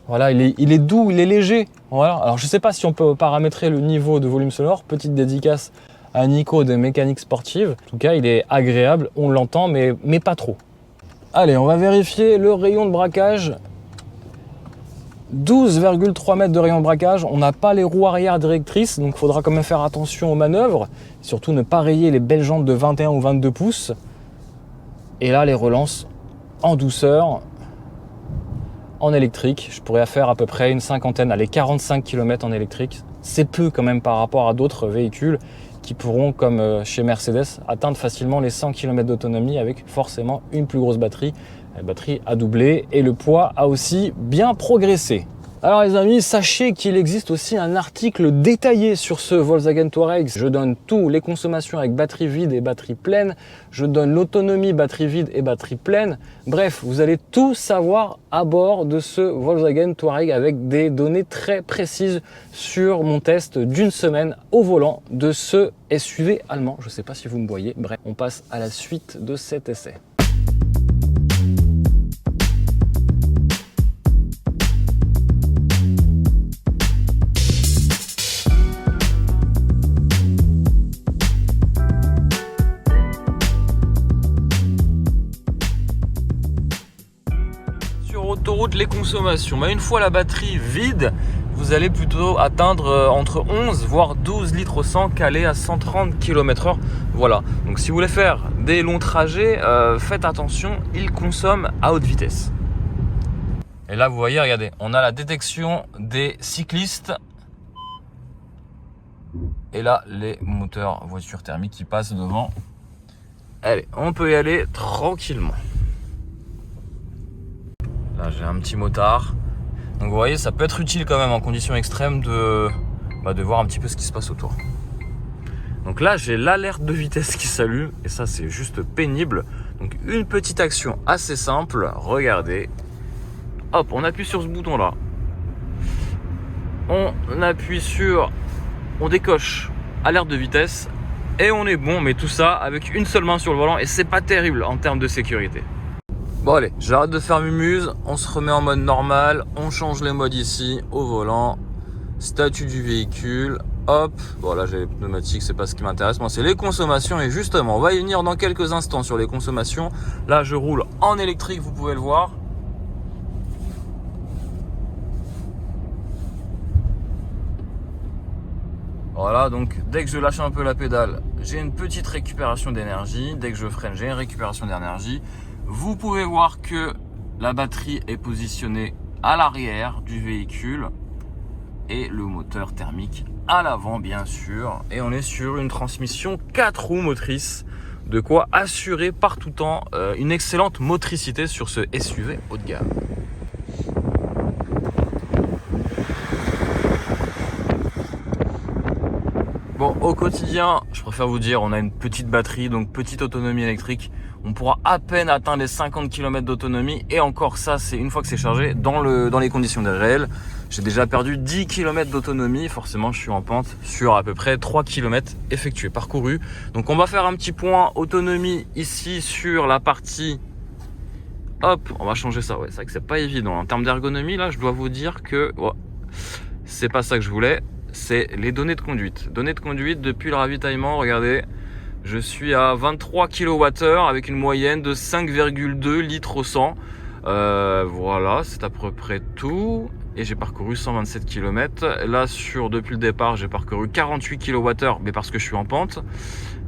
Speaker 1: Voilà, il est doux, il est léger. Voilà. Alors je ne sais pas si on peut paramétrer le niveau de volume sonore. Petite dédicace à Nico de Mécanique Sportive. En tout cas, il est agréable, on l'entend, mais pas trop. Allez, on va vérifier le rayon de braquage. 12,3 mètres de rayon de braquage. On n'a pas les roues arrière directrices, donc il faudra quand même faire attention aux manœuvres. Surtout ne pas rayer les belles jantes de 21 ou 22 pouces. Et là, les relances en douceur. En électrique, je pourrais faire à peu près une cinquantaine, allez 45 km en électrique. C'est peu quand même par rapport à d'autres véhicules qui pourront, comme chez Mercedes, atteindre facilement les 100 km d'autonomie avec forcément une plus grosse batterie. La batterie a doublé et le poids a aussi bien progressé. Alors les amis, sachez qu'il existe aussi un article détaillé sur ce Volkswagen Touareg. Je donne tous les consommations avec batterie vide et batterie pleine. Je donne l'autonomie batterie vide et batterie pleine. Bref, vous allez tout savoir à bord de ce Volkswagen Touareg avec des données très précises sur mon test d'une semaine au volant de ce SUV allemand. Je ne sais pas si vous me voyez. Bref, on passe à la suite de cet essai. Autoroute, les consommations. Une fois la batterie vide, vous allez plutôt atteindre entre 11 voire 12 litres au 100 calé à 130 km/h. Voilà. Donc si vous voulez faire des longs trajets, faites attention, il consomme à haute vitesse. Et là, vous voyez, regardez, on a la détection des cyclistes. Et là, les moteurs voitures thermiques qui passent devant. Allez, on peut y aller tranquillement. Là, j'ai un petit motard. Donc vous voyez, ça peut être utile quand même en conditions extrêmes de voir un petit peu ce qui se passe autour. Donc là, j'ai l'alerte de vitesse qui s'allume et ça, c'est juste pénible. Donc une petite action assez simple, regardez. Hop, on appuie sur ce bouton là. On appuie sur, on décoche alerte de vitesse et on est bon, mais tout ça avec une seule main sur le volant et c'est pas terrible en termes de sécurité. Bon allez, j'arrête de faire mumuse, on se remet en mode normal, on change les modes ici au volant, statut du véhicule, hop, bon là j'ai les pneumatiques, c'est pas ce qui m'intéresse, moi c'est les consommations et justement on va y venir dans quelques instants sur les consommations. Là je roule en électrique, vous pouvez le voir. Voilà, donc dès que je lâche un peu la pédale, j'ai une petite récupération d'énergie. Dès que je freine, j'ai une récupération d'énergie. Vous pouvez voir que la batterie est positionnée à l'arrière du véhicule et le moteur thermique à l'avant, bien sûr. Et on est sur une transmission 4 roues motrices, de quoi assurer par tout temps une excellente motricité sur ce SUV haut de gamme. Bon, au quotidien, je préfère vous dire, on a une petite batterie, donc petite autonomie électrique. On pourra à peine atteindre les 50 km d'autonomie. Et encore ça, c'est une fois que c'est chargé dans les conditions réelles. J'ai déjà perdu 10 km d'autonomie. Forcément, je suis en pente sur à peu près 3 km effectués, parcourus. Donc on va faire un petit point autonomie ici sur la partie... Hop, on va changer ça. Ouais, c'est vrai que c'est pas évident. En termes d'ergonomie, là, je dois vous dire que... Oh, c'est pas ça que je voulais. C'est les données de conduite. Données de conduite depuis le ravitaillement, regardez, je suis à 23 kWh avec une moyenne de 5,2 litres au 100. Voilà, c'est à peu près tout. Et j'ai parcouru 127 km. Là, depuis le départ, j'ai parcouru 48 kWh, mais parce que je suis en pente.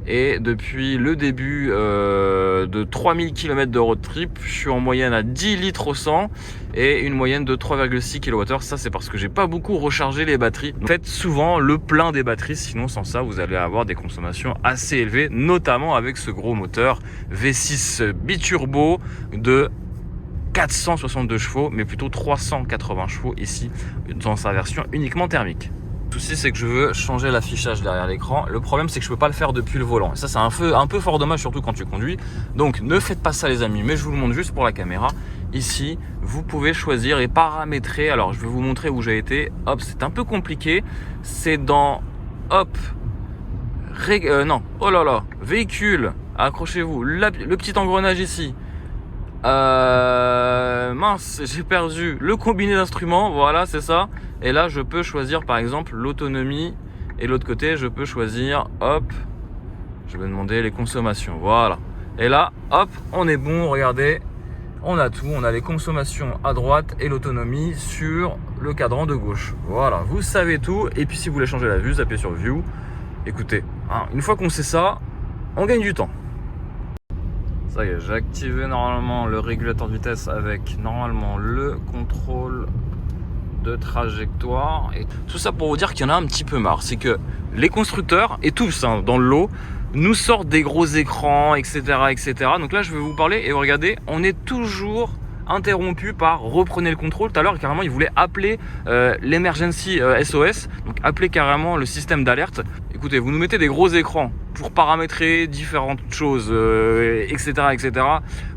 Speaker 1: Et depuis le début de 3000 km de road trip, je suis en moyenne à 10 litres au 100 et une moyenne de 3,6 kWh. Ça, c'est parce que j'ai pas beaucoup rechargé les batteries. Faites souvent le plein des batteries, sinon sans ça, vous allez avoir des consommations assez élevées, notamment avec ce gros moteur V6 biturbo de 462 chevaux, mais plutôt 380 chevaux ici, dans sa version uniquement thermique. Le souci, c'est que je veux changer l'affichage derrière l'écran. Le problème, c'est que je peux pas le faire depuis le volant. Et ça, c'est un peu fort dommage, surtout quand tu conduis. Donc, ne faites pas ça, les amis. Mais je vous le montre juste pour la caméra. Ici, vous pouvez choisir et paramétrer. Alors, je vais vous montrer où j'ai été. Hop, c'est un peu compliqué. C'est dans... Hop. Non. Oh là là. Véhicule. Accrochez-vous. Le petit engrenage ici. Mince, j'ai perdu le combiné d'instruments, voilà, c'est ça. Et là, je peux choisir par exemple l'autonomie. Et de l'autre côté, je peux choisir, hop, je vais demander les consommations, voilà. Et là, hop, on est bon, regardez, on a tout. On a les consommations à droite et l'autonomie sur le cadran de gauche. Voilà, vous savez tout. Et puis si vous voulez changer la vue, vous appuyez sur View. Écoutez, hein, une fois qu'on sait ça, on gagne du temps. Ça y est, j'ai activé normalement le régulateur de vitesse avec normalement le contrôle de trajectoire. Et tout ça pour vous dire qu'il y en a un petit peu marre. C'est que les constructeurs, et tous hein, dans le lot, nous sortent des gros écrans, etc., etc. Donc là, je vais vous parler et regardez, on est toujours interrompu par reprenez le contrôle. Tout à l'heure, carrément, ils voulaient appeler l'emergency SOS, donc appeler carrément le système d'alerte. Écoutez, vous nous mettez des gros écrans pour paramétrer différentes choses, etc., etc.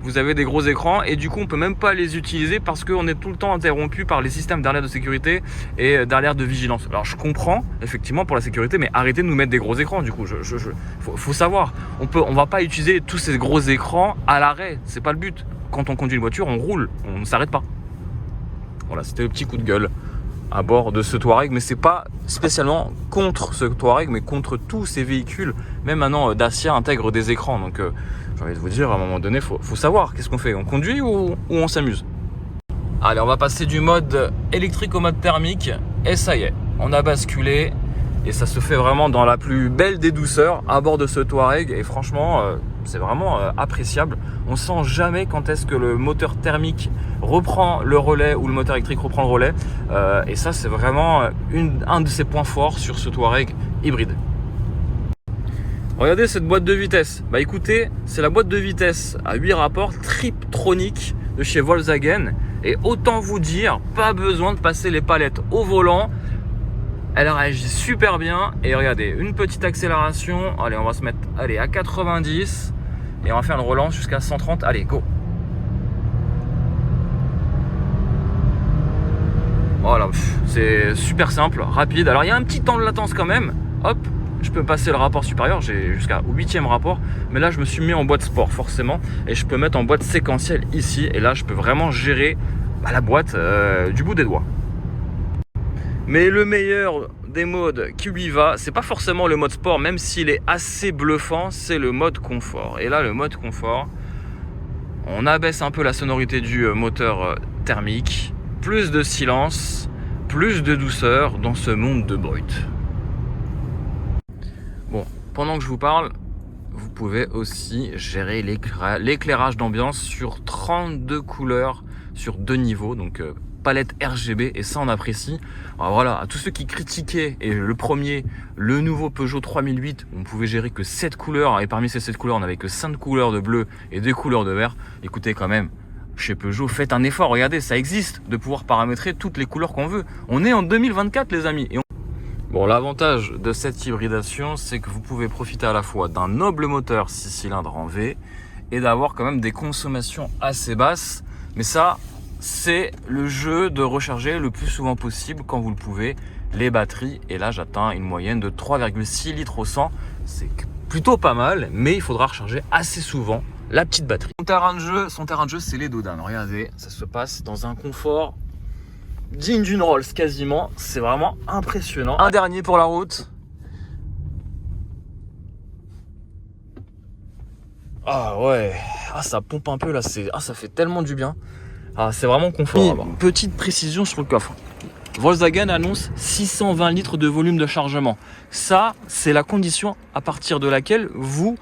Speaker 1: Vous avez des gros écrans et du coup, on peut même pas les utiliser parce qu'on est tout le temps interrompu par les systèmes d'alerte de sécurité et d'alerte de vigilance. Alors, je comprends effectivement pour la sécurité, mais arrêtez de nous mettre des gros écrans. Du coup, faut savoir, on va pas utiliser tous ces gros écrans à l'arrêt. C'est pas le but. Quand on conduit une voiture, on roule, on ne s'arrête pas. Voilà, c'était le petit coup de gueule à bord de ce Touareg, mais c'est pas spécialement contre ce Touareg, mais contre tous ces véhicules. Même maintenant, Dacia intègre des écrans, donc j'ai envie de vous dire, à un moment donné, faut savoir qu'est-ce qu'on fait. On conduit ou on s'amuse? Allez, on va passer du mode électrique au mode thermique, et ça y est, on a basculé, et ça se fait vraiment dans la plus belle des douceurs à bord de ce Touareg, et franchement, c'est vraiment appréciable. On sent jamais quand est-ce que le moteur thermique reprend le relais ou le moteur électrique reprend le relais. Et ça, c'est vraiment un de ses points forts sur ce Touareg hybride. Regardez cette boîte de vitesse. Bah écoutez, c'est la boîte de vitesse à 8 rapports Triptronic de chez Volkswagen. Et autant vous dire, pas besoin de passer les palettes au volant. Elle réagit super bien. Et regardez, une petite accélération. Allez, on va se mettre à 90. et on va faire une relance jusqu'à 130. Allez, go. Voilà, c'est super simple, rapide. Alors il y a un petit temps de latence quand même. Hop, je peux passer le rapport supérieur, j'ai jusqu'à 8e rapport. Mais là je me suis mis en boîte sport forcément. Et je peux mettre en boîte séquentielle ici. Et là je peux vraiment gérer la boîte du bout des doigts. Mais le meilleur des modes qui lui va, c'est pas forcément le mode sport, même s'il est assez bluffant, c'est le mode confort. Et là le mode confort, on abaisse un peu la sonorité du moteur thermique. Plus de silence, plus de douceur dans ce monde de brut. Bon, pendant que je vous parle, vous pouvez aussi gérer l'éclairage d'ambiance sur 32 couleurs, sur 2 niveaux, donc palette RGB, et ça on apprécie. Alors voilà, à tous ceux qui critiquaient, et le premier, le nouveau Peugeot 3008, on pouvait gérer que 7 couleurs, et parmi ces 7 couleurs, on n'avait que 5 couleurs de bleu et 2 couleurs de vert. Écoutez quand même, chez Peugeot, faites un effort, regardez, ça existe de pouvoir paramétrer toutes les couleurs qu'on veut. On est en 2024 les amis. Bon, l'avantage de cette hybridation, c'est que vous pouvez profiter à la fois d'un noble moteur 6 cylindres en V et d'avoir quand même des consommations assez basses. Mais ça, c'est le jeu de recharger le plus souvent possible quand vous le pouvez les batteries. Et là, j'atteins une moyenne de 3,6 litres au 100. C'est plutôt pas mal, mais il faudra recharger assez souvent la petite batterie. Son terrain de jeu, c'est les dodanes. Regardez, ça se passe dans un confort digne d'une Rolls quasiment. C'est vraiment impressionnant. Un dernier pour la route. Ah ouais, ça pompe un peu là. Ça fait tellement du bien. C'est vraiment confort. Petite précision sur le coffre. Volkswagen annonce 620 litres de volume de chargement. Ça, c'est la condition à partir de laquelle vous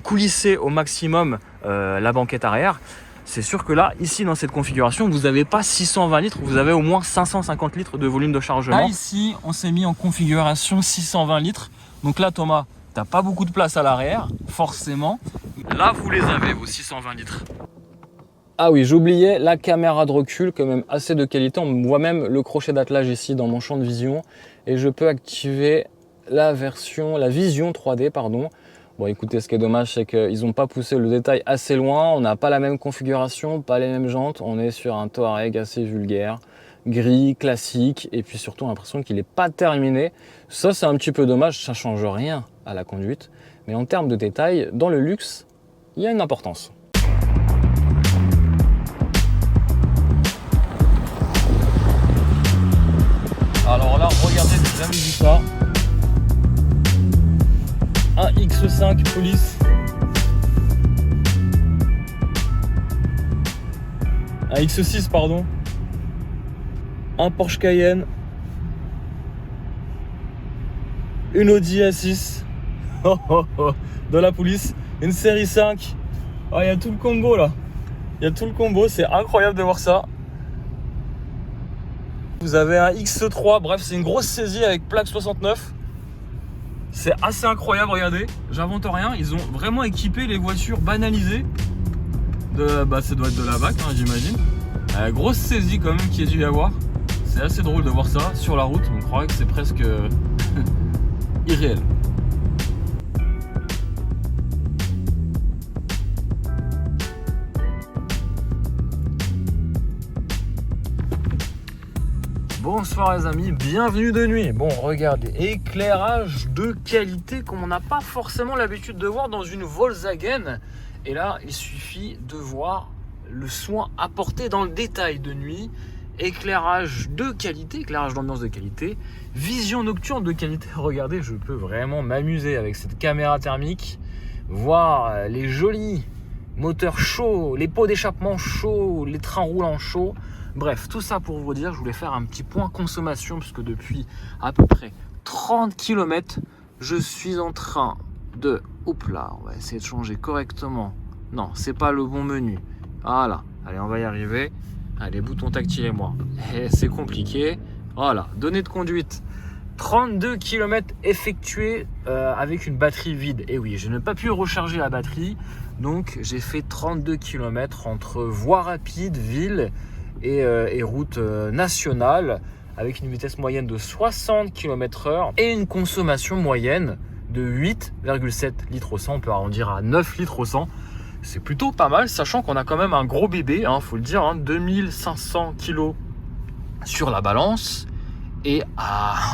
Speaker 1: coulissez au maximum la banquette arrière. C'est sûr que là, ici, dans cette configuration, vous n'avez pas 620 litres, vous avez au moins 550 litres de volume de chargement. Là, ici, on s'est mis en configuration 620 litres. Donc là, Thomas, tu n'as pas beaucoup de place à l'arrière, forcément. Là, vous les avez, vos 620 litres. Ah oui, j'oubliais la caméra de recul, quand même assez de qualité. On voit même le crochet d'attelage ici dans mon champ de vision. Et je peux activer la vision 3D, pardon. Bon, écoutez, ce qui est dommage, c'est qu'ils n'ont pas poussé le détail assez loin. On n'a pas la même configuration, pas les mêmes jantes. On est sur un Touareg assez vulgaire, gris, classique. Et puis surtout, l'impression qu'il n'est pas terminé. Ça, c'est un petit peu dommage. Ça ne change rien à la conduite. Mais en termes de détail, dans le luxe, il y a une importance. Alors là, regardez, j'ai jamais vu ça. Un X5 police. Un X6, pardon. Un Porsche Cayenne. Une Audi A6. De la police. Une série 5. Il y a tout le combo là. Il y a tout le combo, c'est incroyable de voir ça. Vous avez un X3, bref, c'est une grosse saisie avec plaque 69. C'est assez incroyable, regardez. J'invente rien, ils ont vraiment équipé les voitures banalisées. Ça doit être de la BAC, j'imagine. Grosse saisie quand même qu'il y a dû y avoir. C'est assez drôle de voir ça sur la route. On croirait que c'est presque irréel. Bonsoir les amis, bienvenue de nuit. Bon, regardez, éclairage de qualité comme on n'a pas forcément l'habitude de voir dans une Volkswagen. Et là, il suffit de voir le soin apporté dans le détail de nuit. Éclairage de qualité, éclairage d'ambiance de qualité, vision nocturne de qualité. Regardez, je peux vraiment m'amuser avec cette caméra thermique, voir les jolis moteurs chauds, les pots d'échappement chauds, les trains roulants chauds. Bref, tout ça pour vous dire, je voulais faire un petit point consommation puisque depuis à peu près 30 km, je suis en train de... Hop là, on va essayer de changer correctement. Non, c'est pas le bon menu. Voilà, allez, on va y arriver. Allez, bouton tactile et moi. C'est compliqué. Voilà, données de conduite. 32 km effectués avec une batterie vide. Et oui, je n'ai pas pu recharger la batterie. Donc, j'ai fait 32 km entre voies rapides, ville et route nationale avec une vitesse moyenne de 60 km/h et une consommation moyenne de 8,7 litres au 100. On peut arrondir à 9 litres au 100. C'est plutôt pas mal, sachant qu'on a quand même un gros bébé, faut le dire, 2500 kg sur la balance. Et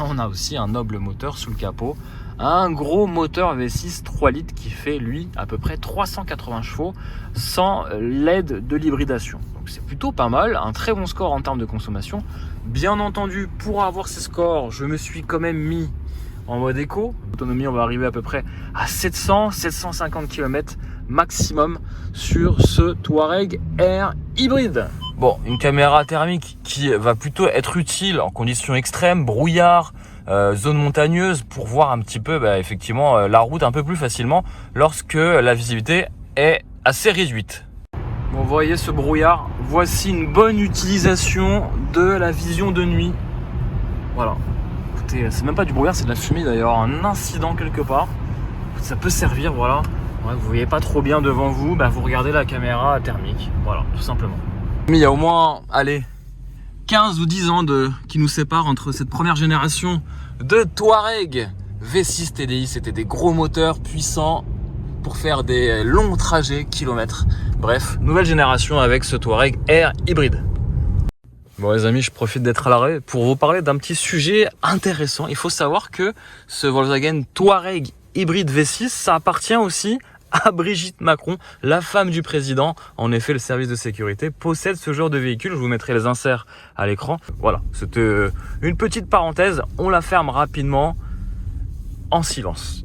Speaker 1: on a aussi un noble moteur sous le capot. Un gros moteur V6 3 litres qui fait, lui, à peu près 380 chevaux sans l'aide de l'hybridation. Donc c'est plutôt pas mal, un très bon score en termes de consommation. Bien entendu, pour avoir ces scores, je me suis quand même mis en mode éco. L'autonomie, on va arriver à peu près à 700-750 km maximum sur ce Touareg Air hybride. Bon, une caméra thermique qui va plutôt être utile en conditions extrêmes, brouillard, zone montagneuse, pour voir un petit peu effectivement la route un peu plus facilement lorsque la visibilité est assez réduite. Bon, vous voyez ce brouillard, voici une bonne utilisation de la vision de nuit. Voilà, écoutez, c'est même pas du brouillard, c'est de la fumée d'ailleurs, un incident quelque part. Ça peut servir, voilà. Ouais, vous voyez pas trop bien devant vous, vous regardez la caméra thermique, voilà, tout simplement. Il y a au moins, allez, 15 ou 10 ans qui nous séparent entre cette première génération de Touareg V6 TDI. C'était des gros moteurs puissants pour faire des longs trajets, kilomètres. Bref, nouvelle génération avec ce Touareg Air hybride. Bon les amis, je profite d'être à l'arrêt pour vous parler d'un petit sujet intéressant. Il faut savoir que ce Volkswagen Touareg hybride V6, ça appartient aussi à Brigitte Macron, la femme du président. En effet, le service de sécurité possède ce genre de véhicule. Je vous mettrai les inserts à l'écran. Voilà, c'était une petite parenthèse. On la ferme rapidement en silence.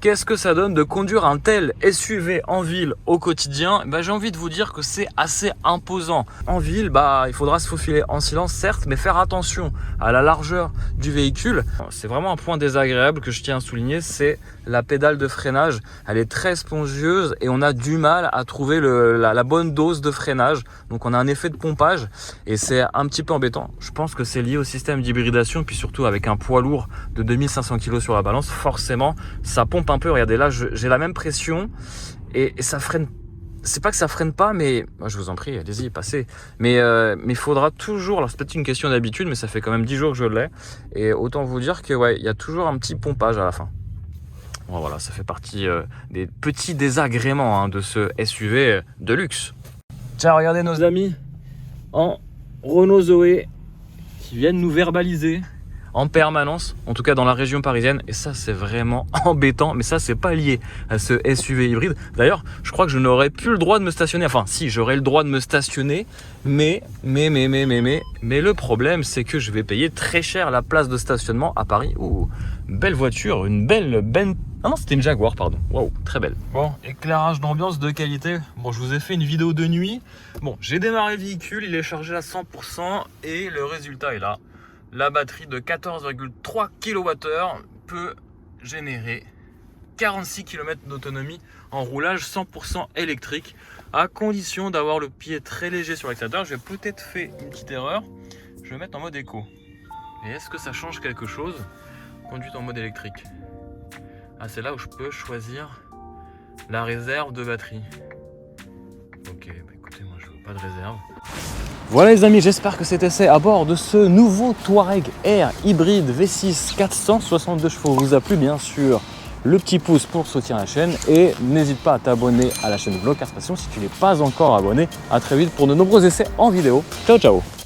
Speaker 1: Qu'est-ce que ça donne de conduire un tel SUV en ville au quotidien? J'ai envie de vous dire que c'est assez imposant. En ville, il faudra se faufiler en silence, certes, mais faire attention à la largeur du véhicule. C'est vraiment un point désagréable que je tiens à souligner, c'est la pédale de freinage. Elle est très spongieuse et on a du mal à trouver la bonne dose de freinage. Donc on a un effet de pompage et c'est un petit peu embêtant. Je pense que c'est lié au système d'hybridation, puis surtout avec un poids lourd de 2500 kg sur la balance, forcément ça pompe un peu. Regardez là, j'ai la même pression et ça freine. C'est pas que ça freine pas, mais je vous en prie, allez-y, passez. Mais il faudra toujours, alors c'est peut-être une question d'habitude, mais ça fait quand même 10 jours que je l'ai, et autant vous dire que il y a toujours un petit pompage à la fin. Bon, voilà, ça fait partie des petits désagréments de ce SUV de luxe. Tiens, regardez nos amis en Renault Zoé qui viennent nous verbaliser en permanence, en tout cas dans la région parisienne, et ça c'est vraiment embêtant, mais ça c'est pas lié à ce SUV hybride. D'ailleurs, je crois que je n'aurais plus le droit de me stationner, enfin si, j'aurais le droit de me stationner, mais le problème c'est que je vais payer très cher la place de stationnement à Paris. Ouh, belle voiture, une belle ah non, c'était une Jaguar, pardon. Waouh, très belle. Bon, éclairage d'ambiance de qualité. Bon, je vous ai fait une vidéo de nuit. Bon, j'ai démarré le véhicule, il est chargé à 100% et le résultat est là. La batterie de 14,3 kWh peut générer 46 km d'autonomie en roulage 100% électrique, à condition d'avoir le pied très léger sur l'accélérateur. J'ai peut-être fait une petite erreur. Je vais mettre en mode éco. Et est-ce que ça change quelque chose? Conduite en mode électrique. Ah, c'est là où je peux choisir la réserve de batterie. Ok, écoutez, moi je veux pas de réserve. Voilà les amis, j'espère que cet essai à bord de ce nouveau Touareg Air hybride V6 462 chevaux vous a plu. Bien sûr, le petit pouce pour soutenir la chaîne et n'hésite pas à t'abonner à la chaîne Vlogcars Passion si tu n'es pas encore abonné. À très vite pour de nombreux essais en vidéo. Ciao ciao.